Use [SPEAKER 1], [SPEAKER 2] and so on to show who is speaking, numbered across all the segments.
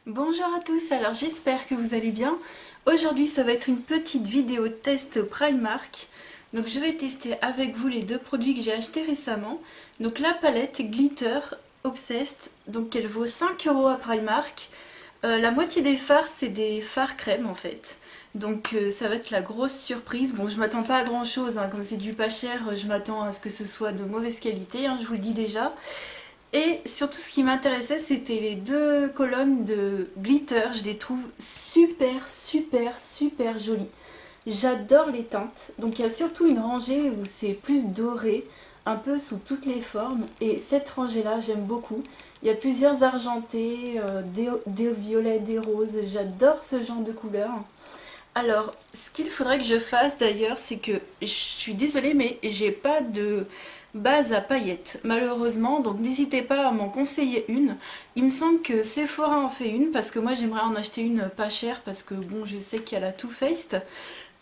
[SPEAKER 1] Bonjour à tous, alors j'espère que vous allez bien. Aujourd'hui ça va être une petite vidéo test Primark. Donc je vais tester avec vous les deux produits que j'ai achetés récemment. Donc la palette Glitter Obsessed, donc elle vaut 5 € à Primark. La moitié des fards c'est des fards crème en fait. Donc ça va être la grosse surprise. Bon, je m'attends pas à grand chose, hein. Comme c'est du pas cher, je m'attends à ce que ce soit de mauvaise qualité, hein, je vous le dis déjà. Et surtout ce qui m'intéressait c'était les deux colonnes de glitter, je les trouve super jolies. J'adore les teintes, donc il y a surtout une rangée où c'est plus doré, un peu sous toutes les formes, et cette rangée là j'aime beaucoup. Il y a plusieurs argentés, des violets, des roses, j'adore ce genre de couleurs. Alors, ce qu'il faudrait que je fasse d'ailleurs, c'est que je suis désolée, mais j'ai pas de base à paillettes, malheureusement, donc n'hésitez pas à m'en conseiller une. Il me semble que Sephora en fait une, parce que moi j'aimerais en acheter une pas chère, parce que bon, je sais qu'il y a la Too Faced,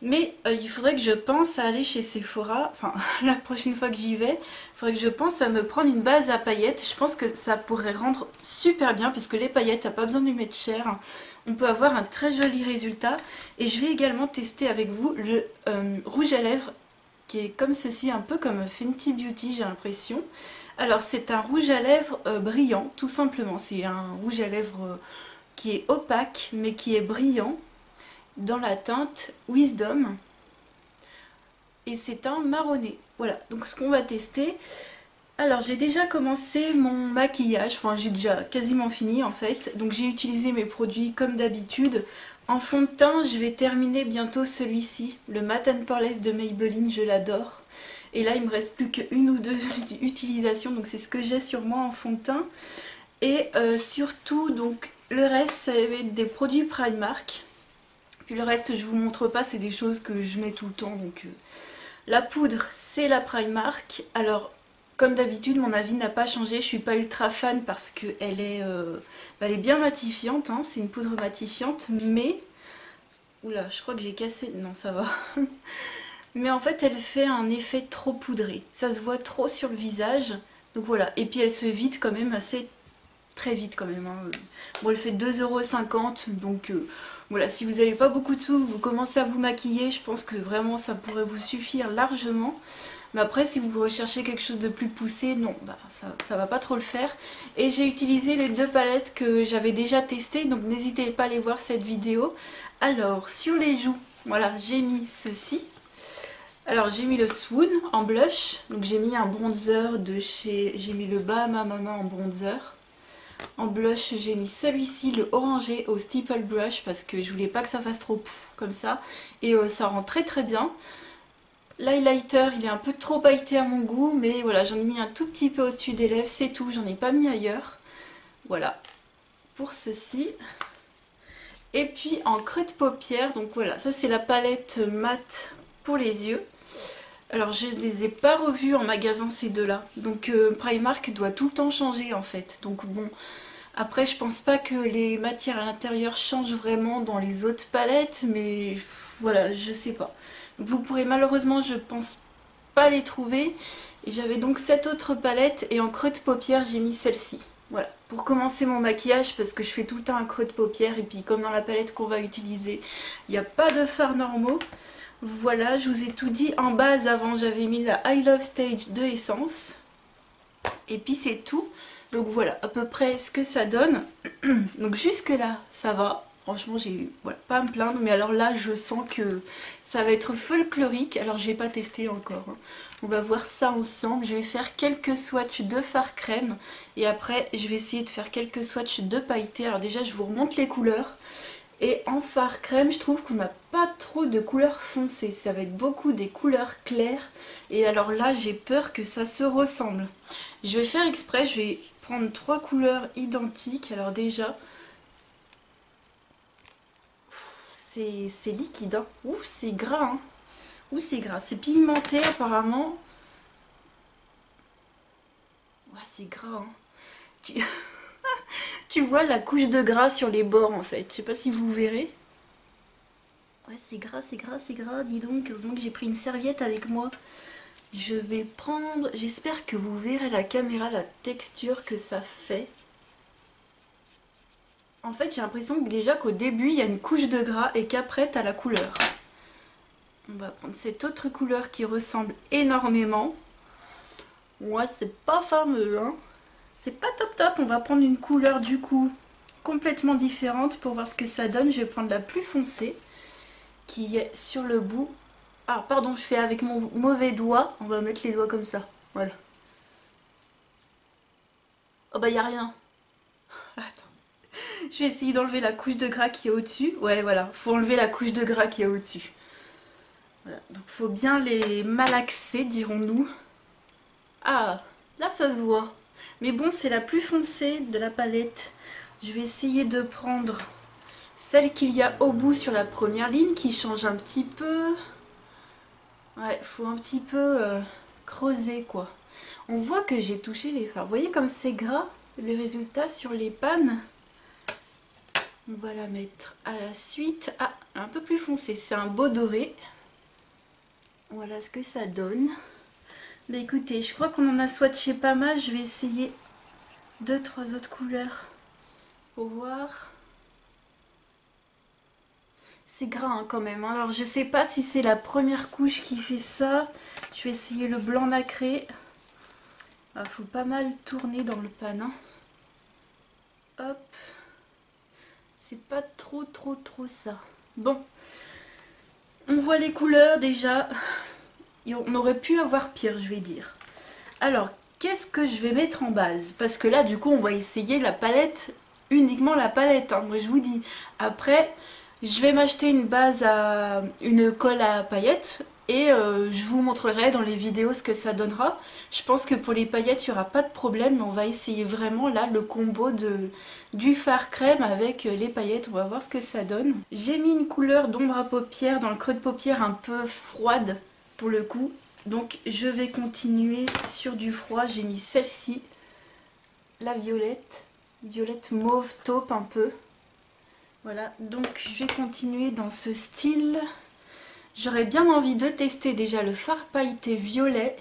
[SPEAKER 1] mais il faudrait que je pense à aller chez Sephora, enfin la prochaine fois que j'y vais, il faudrait que je pense à me prendre une base à paillettes. Je pense que ça pourrait rendre super bien puisque les paillettes, t'as pas besoin de lui mettre cher. On peut avoir un très joli résultat. Et je vais également tester avec vous le rouge à lèvres qui est comme ceci, un peu comme Fenty Beauty j'ai l'impression. Alors c'est un rouge à lèvres brillant, tout simplement. C'est un rouge à lèvres qui est opaque mais qui est brillant dans la teinte Wisdom et c'est un marronné. Voilà, donc ce qu'on va tester. Alors j'ai déjà commencé mon maquillage, enfin j'ai déjà quasiment fini en fait, donc j'ai utilisé mes produits comme d'habitude. En fond de teint, je vais terminer bientôt celui-ci, le Matte and Poreless de Maybelline, je l'adore. Et là il me reste plus qu'une ou deux utilisations, donc c'est ce que j'ai sur moi en fond de teint. Et surtout, donc le reste ça va être des produits Primark. Puis le reste, je vous montre pas, c'est des choses que je mets tout le temps. Donc la poudre, c'est la Primark. Alors, comme d'habitude, mon avis n'a pas changé. Je suis pas ultra fan parce qu'elle est, elle est bien matifiante. Hein. C'est une poudre matifiante, mais oula, je crois que j'ai cassé. Non, ça va. Mais en fait, elle fait un effet trop poudré. Ça se voit trop sur le visage. Donc voilà. Et puis elle se vide quand même assez très vite quand même. Hein. Bon, elle fait 2,50 €, donc voilà, si vous n'avez pas beaucoup de sous, vous commencez à vous maquiller, je pense que vraiment ça pourrait vous suffire largement. Mais après, si vous recherchez quelque chose de plus poussé, non, bah, ça va pas trop le faire. Et j'ai utilisé les deux palettes que j'avais déjà testées, donc n'hésitez pas à aller voir cette vidéo. Alors, sur les joues, voilà, j'ai mis ceci. Alors j'ai mis le Swoon en blush, donc j'ai mis un bronzer de chez... J'ai mis le Bahama Mama en bronzer. En blush, j'ai mis celui-ci, le orangé au Stipple Brush, parce que je voulais pas que ça fasse trop pouf comme ça. Et ça rend très bien. L'highlighter, il est un peu trop pailleté à mon goût, mais voilà, j'en ai mis un tout petit peu au-dessus des lèvres, c'est tout, j'en ai pas mis ailleurs. Voilà, pour ceci. Et puis en creux de paupière, donc voilà, ça c'est la palette mat pour les yeux. Alors je les ai pas revus en magasin ces deux-là, donc Primark doit tout le temps changer en fait. Donc bon, après, je pense pas que les matières à l'intérieur changent vraiment dans les autres palettes, mais voilà, je sais pas. Vous pourrez malheureusement, je pense pas les trouver. Et j'avais donc cette autre palette et en creux de paupière, j'ai mis celle-ci. Voilà, pour commencer mon maquillage, parce que je fais tout le temps un creux de paupière et puis comme dans la palette qu'on va utiliser, il n'y a pas de fards normaux. Voilà, je vous ai tout dit. En base, avant, j'avais mis la I Love Stage de Essence. Et puis c'est tout. Donc voilà à peu près ce que ça donne. Donc jusque là ça va. Franchement j'ai voilà, pas à me plaindre. Mais alors là je sens que ça va être folklorique. Alors j'ai pas testé encore. Hein. On va voir ça ensemble. Je vais faire quelques swatchs de fard crème. Et après je vais essayer de faire quelques swatchs de pailleté. Alors déjà je vous remonte les couleurs. Et en fard crème, je trouve qu'on n'a pas trop de couleurs foncées. Ça va être beaucoup des couleurs claires. Et alors là, j'ai peur que ça se ressemble. Je vais faire exprès, je vais prendre trois couleurs identiques. Alors déjà, c'est liquide. Hein. Ouh, c'est gras. Hein. Ouh, c'est gras. C'est pigmenté apparemment. Ouais, c'est gras. Hein. Tu... tu vois la couche de gras sur les bords en fait. Je sais pas si vous verrez. Ouais, c'est gras, c'est gras, c'est gras. Dis donc, heureusement que j'ai pris une serviette avec moi. Je vais prendre... J'espère que vous verrez la caméra, la texture que ça fait. En fait, j'ai l'impression que déjà qu'au début, il y a une couche de gras et qu'après, tu as la couleur. On va prendre cette autre couleur qui ressemble énormément. Ouais, c'est pas fameux, hein. C'est pas top top. On va prendre une couleur du coup complètement différente pour voir ce que ça donne. Je vais prendre la plus foncée qui est sur le bout. Ah, pardon, je fais avec mon mauvais doigt. On va mettre les doigts comme ça. Voilà. Oh bah, y a rien. Attends. Je vais essayer d'enlever la couche de gras qui est au-dessus. Ouais, voilà. Faut enlever la couche de gras qui est au-dessus. Voilà. Donc, faut bien les malaxer, dirons-nous. Ah, là, ça se voit. Mais bon, c'est la plus foncée de la palette. Je vais essayer de prendre celle qu'il y a au bout sur la première ligne qui change un petit peu. Ouais, faut un petit peu creuser quoi. On voit que j'ai touché les fards. Vous voyez comme c'est gras les résultats sur les pannes. On va la mettre à la suite. Ah, un peu plus foncé, c'est un beau doré. Voilà ce que ça donne. Mais écoutez, je crois qu'on en a swatché pas mal. Je vais essayer 2-3 autres couleurs pour voir. C'est gras hein, quand même. Alors je sais pas si c'est la première couche qui fait ça. Je vais essayer le blanc nacré. Il faut pas mal tourner dans le pan. Hein. Hop. C'est pas trop ça. Bon. On voit les couleurs déjà. On aurait pu avoir pire, je vais dire. Alors, qu'est-ce que je vais mettre en base? Parce que là, du coup, on va essayer la palette, uniquement la palette. Hein, moi, je vous dis. Après, je vais m'acheter une base à une colle à paillettes. Et je vous montrerai dans les vidéos ce que ça donnera. Je pense que pour les paillettes, il n'y aura pas de problème. Mais on va essayer vraiment là le combo du fard crème avec les paillettes. On va voir ce que ça donne. J'ai mis une couleur d'ombre à paupières dans le creux de paupière un peu froide pour le coup. Donc je vais continuer sur du froid. J'ai mis celle-ci, la violette. Violette mauve taupe un peu. Voilà, donc je vais continuer dans ce style. J'aurais bien envie de tester déjà le fard pailleté violet.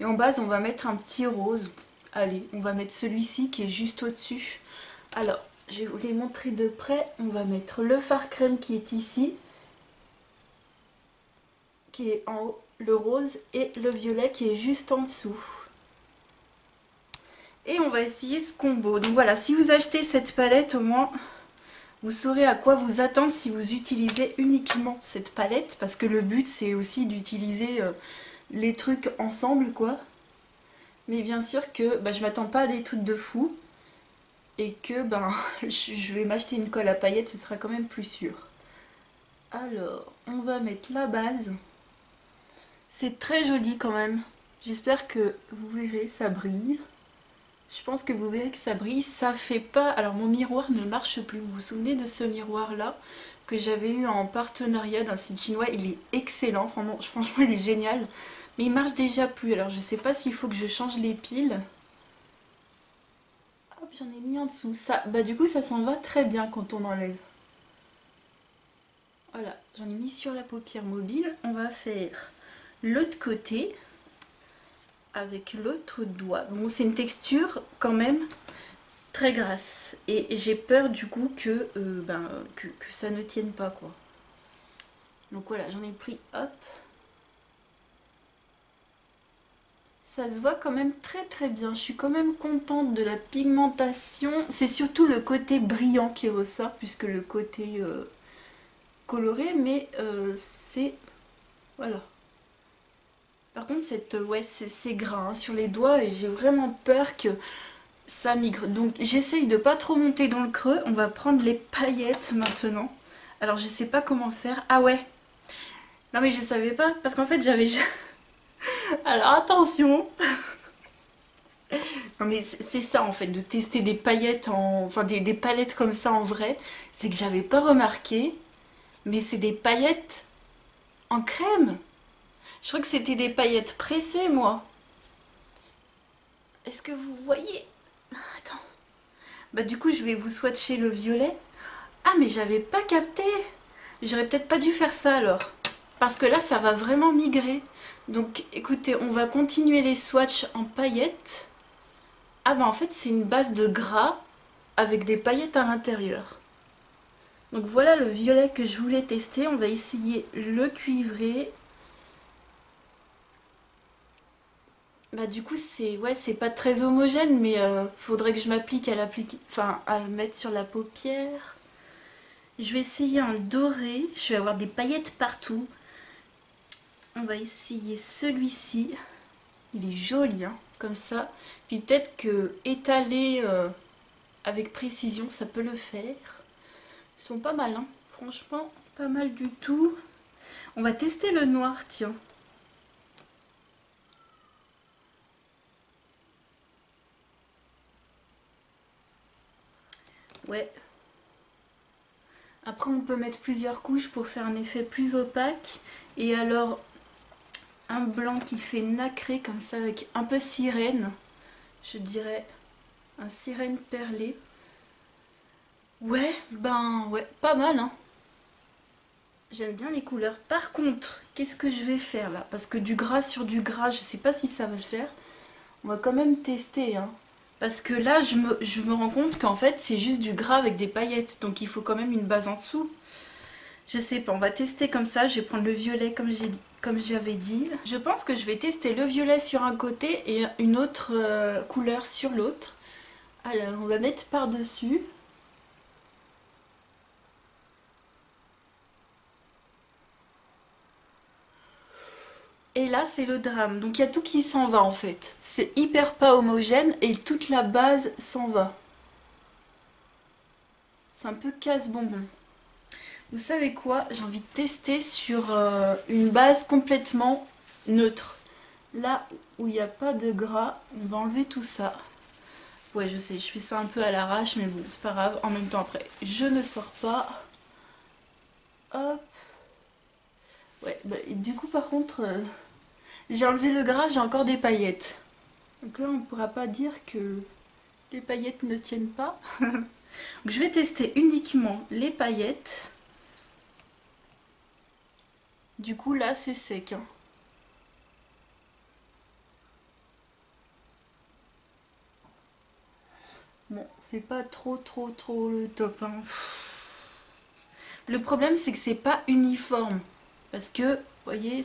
[SPEAKER 1] Et en base, on va mettre un petit rose. Allez, on va mettre celui-ci qui est juste au-dessus. Alors, je vais vous les montrer de près. On va mettre le fard crème qui est ici. Qui est en haut, le rose, et le violet qui est juste en dessous. Et on va essayer ce combo. Donc voilà, si vous achetez cette palette, au moins... vous saurez à quoi vous attendre si vous utilisez uniquement cette palette. Parce que le but, c'est aussi d'utiliser les trucs ensemble, quoi. Mais bien sûr que je m'attends pas à des trucs de fou. Et que je vais m'acheter une colle à paillettes, ce sera quand même plus sûr. Alors, on va mettre la base. C'est très joli quand même. J'espère que vous verrez, ça brille. Je pense que vous verrez que ça brille, ça fait pas... Alors mon miroir ne marche plus, vous vous souvenez de ce miroir là que j'avais eu en partenariat d'un site chinois, il est excellent, franchement il est génial. Mais il marche déjà plus, alors je sais pas s'il faut que je change les piles. Hop, j'en ai mis en dessous, ça, du coup ça s'en va très bien quand on enlève. Voilà, j'en ai mis sur la paupière mobile, on va faire l'autre côté. Avec l'autre doigt. Bon, c'est une texture quand même très grasse. Et j'ai peur du coup que ça ne tienne pas quoi. Donc voilà, j'en ai pris, hop. Ça se voit quand même très bien. Je suis quand même contente de la pigmentation. C'est surtout le côté brillant qui ressort, puisque le côté coloré, mais c'est... Voilà. Par contre, c'est gras hein, sur les doigts et j'ai vraiment peur que ça migre. Donc j'essaye de pas trop monter dans le creux. On va prendre les paillettes maintenant. Alors je sais pas comment faire. Ah ouais. Non mais je savais pas parce qu'en fait j'avais... Alors attention. Non mais c'est ça en fait, de tester des paillettes en... Enfin des palettes comme ça en vrai. C'est que j'avais pas remarqué. Mais c'est des paillettes en crème. Je crois que c'était des paillettes pressées, moi. Est-ce que vous voyez? Attends. Du coup, je vais vous swatcher le violet. Ah, mais j'avais pas capté. J'aurais peut-être pas dû faire ça, alors. Parce que là, ça va vraiment migrer. Donc, écoutez, on va continuer les swatchs en paillettes. Ah, en fait, c'est une base de gras. avec des paillettes à l'intérieur. Donc voilà le violet que je voulais tester. On va essayer le cuivré. Bah du coup c'est pas très homogène, mais faudrait que je m'applique à à le mettre sur la paupière. Je vais essayer un doré. Je vais avoir des paillettes partout. On va essayer celui-ci. Il est joli, hein, comme ça. Puis peut-être que étaler avec précision, ça peut le faire. Ils sont pas mal, hein. Franchement, pas mal du tout. On va tester le noir, tiens. Ouais. Après, on peut mettre plusieurs couches pour faire un effet plus opaque. Et alors, un blanc qui fait nacré, comme ça, avec un peu sirène. Je dirais un sirène perlé. Ouais, ouais, pas mal, hein. J'aime bien les couleurs. Par contre, qu'est-ce que je vais faire là? Parce que du gras sur du gras, je sais pas si ça va le faire. On va quand même tester, hein. Parce que là, je me rends compte qu'en fait, c'est juste du gras avec des paillettes. Donc il faut quand même une base en dessous. Je sais pas, on va tester comme ça. Je vais prendre le violet comme j'avais dit. Je pense que je vais tester le violet sur un côté et une autre couleur sur l'autre. Alors, on va mettre par-dessus. Et là, c'est le drame. Donc il y a tout qui s'en va en fait. C'est hyper pas homogène et toute la base s'en va. C'est un peu casse-bonbon. Vous savez quoi? J'ai envie de tester sur une base complètement neutre. Là où il n'y a pas de gras, on va enlever tout ça. Ouais, je sais, je fais ça un peu à l'arrache, mais bon, c'est pas grave. En même temps, après, je ne sors pas. Hop. Ouais, bah, et du coup, par contre, j'ai enlevé le gras, j'ai encore des paillettes. Donc là, on ne pourra pas dire que les paillettes ne tiennent pas. Donc, je vais tester uniquement les paillettes. Du coup, là, c'est sec, hein. Bon, c'est pas trop le top, hein. Le problème, c'est que c'est pas uniforme. Parce que, vous voyez,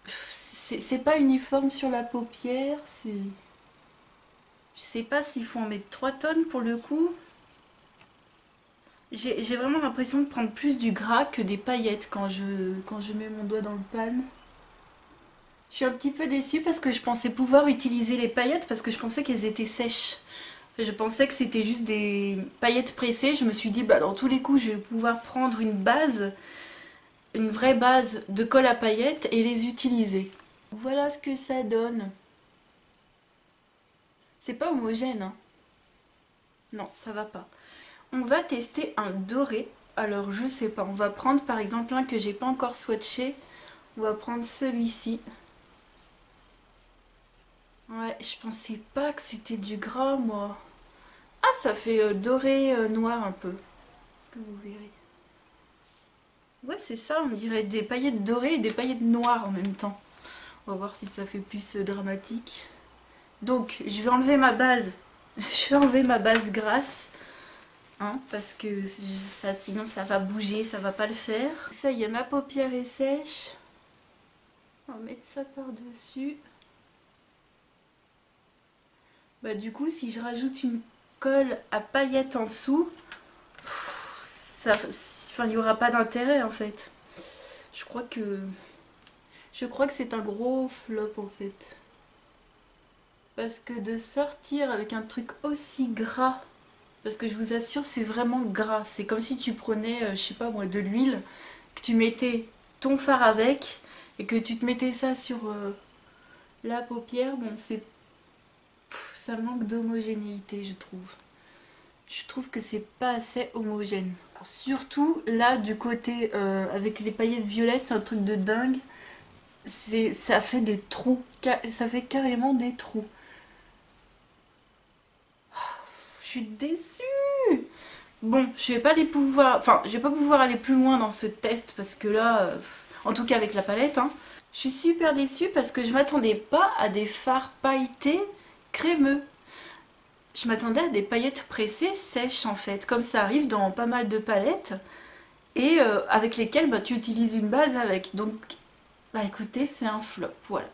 [SPEAKER 1] c'est pas uniforme sur la paupière. Je sais pas s'il faut en mettre 3 tonnes pour le coup. J'ai vraiment l'impression de prendre plus du gras que des paillettes quand je mets mon doigt dans le pan. Je suis un petit peu déçue parce que je pensais pouvoir utiliser les paillettes parce que je pensais qu'elles étaient sèches. Je pensais que c'était juste des paillettes pressées. Je me suis dit, bah dans tous les coups, je vais pouvoir prendre une base, une vraie base de colle à paillettes et les utiliser. Voilà ce que ça donne. C'est pas homogène, hein. Non, ça va pas. On va tester un doré. Alors, je sais pas. On va prendre par exemple un que j'ai pas encore swatché. On va prendre celui-ci. Ouais, je pensais pas que c'était du gras, moi. Ah, ça fait doré noir un peu. Est-ce que vous verrez? Ouais, c'est ça. On dirait des paillettes dorées et des paillettes noires en même temps. On va voir si ça fait plus dramatique. Donc, je vais enlever ma base. Je vais enlever ma base grasse. Hein, parce que ça, sinon ça va bouger, ça va pas le faire. Ça y est, ma paupière est sèche. On va mettre ça par-dessus. Bah du coup, si je rajoute une colle à paillettes en dessous, enfin, il n'y aura pas d'intérêt en fait. Je crois que c'est un gros flop en fait. Parce que de sortir avec un truc aussi gras, parce que je vous assure, c'est vraiment gras. C'est comme si tu prenais, je sais pas moi, de l'huile, que tu mettais ton fard avec, et que tu te mettais ça sur la paupière. Bon, ça manque d'homogénéité, je trouve. Je trouve que c'est pas assez homogène. Alors, surtout là, du côté avec les paillettes violettes, c'est un truc de dingue. Ça fait des trous, ça fait carrément des trous. Je suis déçue. Bon, je vais pas je vais pas pouvoir aller plus loin dans ce test parce que là, en tout cas avec la palette, hein, je suis super déçue parce que je m'attendais pas à des fards pailletés crémeux. je m'attendais à des paillettes pressées sèches en fait, comme ça arrive dans pas mal de palettes, et avec lesquelles bah, tu utilises une base avec. Donc, bah écoutez, c'est un flop, voilà.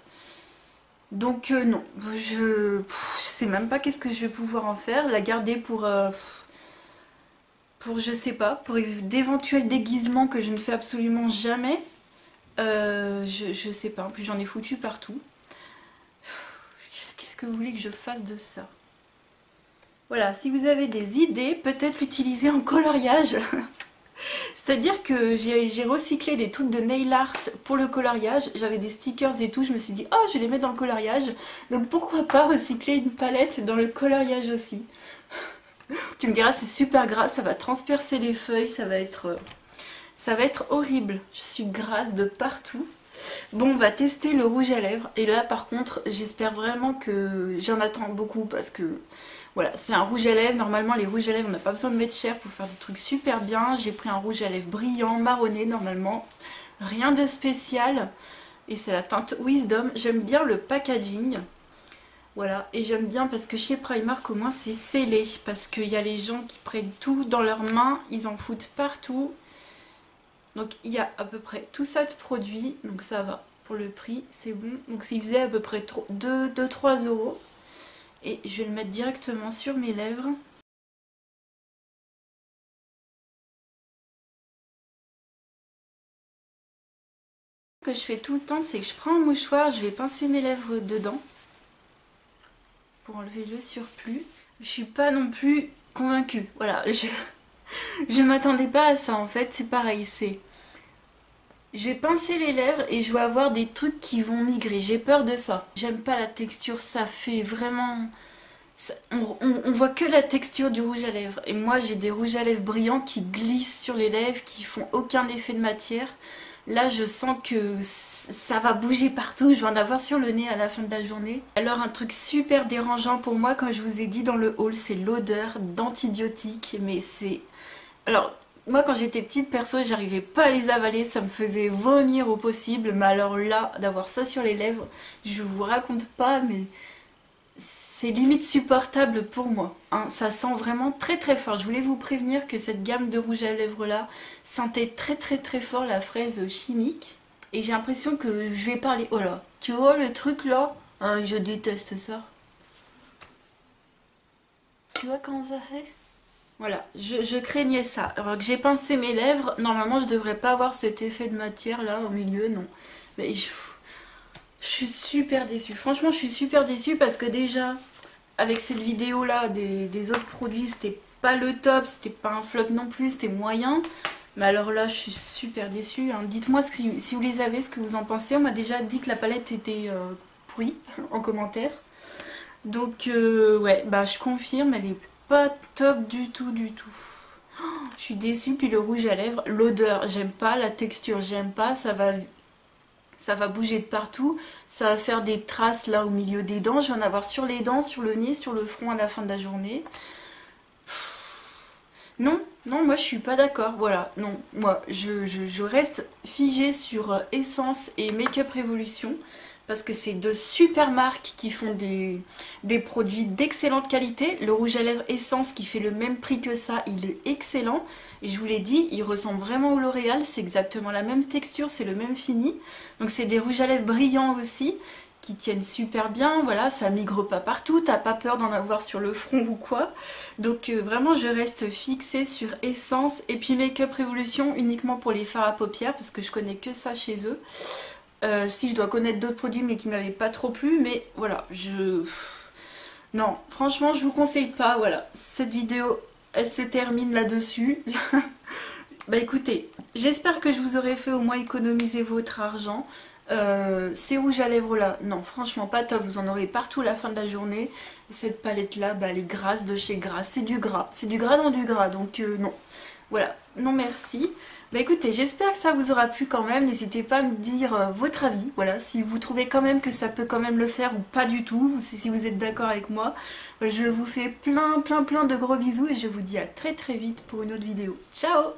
[SPEAKER 1] Donc non, je sais même pas qu'est-ce que je vais pouvoir en faire. La garder pour je sais pas, pour d'éventuels déguisements que je ne fais absolument jamais. Je sais pas, en plus j'en ai foutu partout. Qu'est-ce que vous voulez que je fasse de ça? Voilà, si vous avez des idées, peut-être l'utiliser en coloriage. C'est-à-dire que j'ai recyclé des trucs de nail art pour le coloriage. J'avais des stickers et tout, je me suis dit, oh, je vais les mettre dans le coloriage. Donc pourquoi pas recycler une palette dans le coloriage aussi? Tu me diras, c'est super gras, ça va transpercer les feuilles, ça va être horrible. Je suis grasse de partout. Bon, on va tester le rouge à lèvres. Et là, par contre, j'espère vraiment que j'en attends beaucoup parce que voilà, c'est un rouge à lèvres. Normalement, les rouges à lèvres, on n'a pas besoin de mettre cher pour faire des trucs super bien. J'ai pris un rouge à lèvres brillant, marronné normalement. Rien de spécial. Et c'est la teinte Wisdom. J'aime bien le packaging. Voilà, et j'aime bien parce que chez Primark au moins c'est scellé. Parce qu'il y a les gens qui prennent tout dans leurs mains, ils en foutent partout. Donc il y a à peu près tout ça de produits, donc ça va. Pour le prix, c'est bon. Donc il faisait à peu près 2-3 euros. Et je vais le mettre directement sur mes lèvres. Ce que je fais tout le temps, c'est que je prends un mouchoir, je vais pincer mes lèvres dedans. Pour enlever le surplus. Je suis pas non plus convaincue. Voilà, je m'attendais pas à ça en fait, c'est pareil, je vais pincer les lèvres et je vais avoir des trucs qui vont migrer. J'ai peur de ça. J'aime pas la texture, ça fait vraiment... on voit que la texture du rouge à lèvres. Et moi j'ai des rouges à lèvres brillants qui glissent sur les lèvres, qui font aucun effet de matière. Là je sens que ça va bouger partout, je vais en avoir sur le nez à la fin de la journée. Alors un truc super dérangeant pour moi, comme je vous ai dit dans le haul, c'est l'odeur d'antibiotiques. Mais c'est... Alors... Moi quand j'étais petite perso j'arrivais pas à les avaler, ça me faisait vomir au possible, mais alors là d'avoir ça sur les lèvres, je vous raconte pas mais c'est limite supportable pour moi, hein. Ça sent vraiment très très fort. Je voulais vous prévenir que cette gamme de rouge à lèvres là sentait très très très fort la fraise chimique et j'ai l'impression que je vais parler, oh là, tu vois le truc là, hein, je déteste ça. Tu vois comment ça fait? Voilà, je craignais ça. Alors que j'ai pincé mes lèvres, normalement je devrais pas avoir cet effet de matière là au milieu, non. Mais je suis super déçue. Franchement, je suis super déçue parce que déjà, avec cette vidéo là des autres produits, c'était pas le top, c'était pas un flop non plus, c'était moyen. Mais alors là, je suis super déçue, hein. Dites-moi si vous les avez, ce que vous en pensez. On m'a déjà dit que la palette était pourrie en commentaire. Donc ouais, bah je confirme, elle est pas top du tout du tout. Oh, je suis déçue, puis le rouge à lèvres, l'odeur, j'aime pas, la texture, j'aime pas, ça va bouger de partout, ça va faire des traces là au milieu des dents, je vais en avoir sur les dents, sur le nez, sur le front à la fin de la journée. Non, non, moi je suis pas d'accord, voilà, non, moi je reste figée sur Essence et Make-up Revolution parce que c'est deux super marques qui font des produits d'excellente qualité. Le rouge à lèvres Essence qui fait le même prix que ça, il est excellent. Et je vous l'ai dit, il ressemble vraiment au L'Oréal, c'est exactement la même texture, c'est le même fini. Donc c'est des rouges à lèvres brillants aussi, qui tiennent super bien, voilà, ça migre pas partout, t'as pas peur d'en avoir sur le front ou quoi. Donc vraiment je reste fixée sur Essence et puis Make-up Revolution uniquement pour les fards à paupières parce que je connais que ça chez eux. Si je dois connaître d'autres produits mais qui m'avaient pas trop plu, mais voilà, non, franchement je vous conseille pas, voilà, cette vidéo elle se termine là-dessus. Bah écoutez, j'espère que je vous aurai fait au moins économiser votre argent. Ces rouges à lèvres là, non franchement pas top, vous en aurez partout à la fin de la journée. Et cette palette là, bah, elle est grasse de chez Grasse, c'est du gras dans du gras, donc non. Voilà, non merci. Bah écoutez, j'espère que ça vous aura plu quand même, n'hésitez pas à me dire votre avis, voilà, si vous trouvez quand même que ça peut quand même le faire ou pas du tout, si vous êtes d'accord avec moi. Je vous fais plein de gros bisous et je vous dis à très vite pour une autre vidéo. Ciao!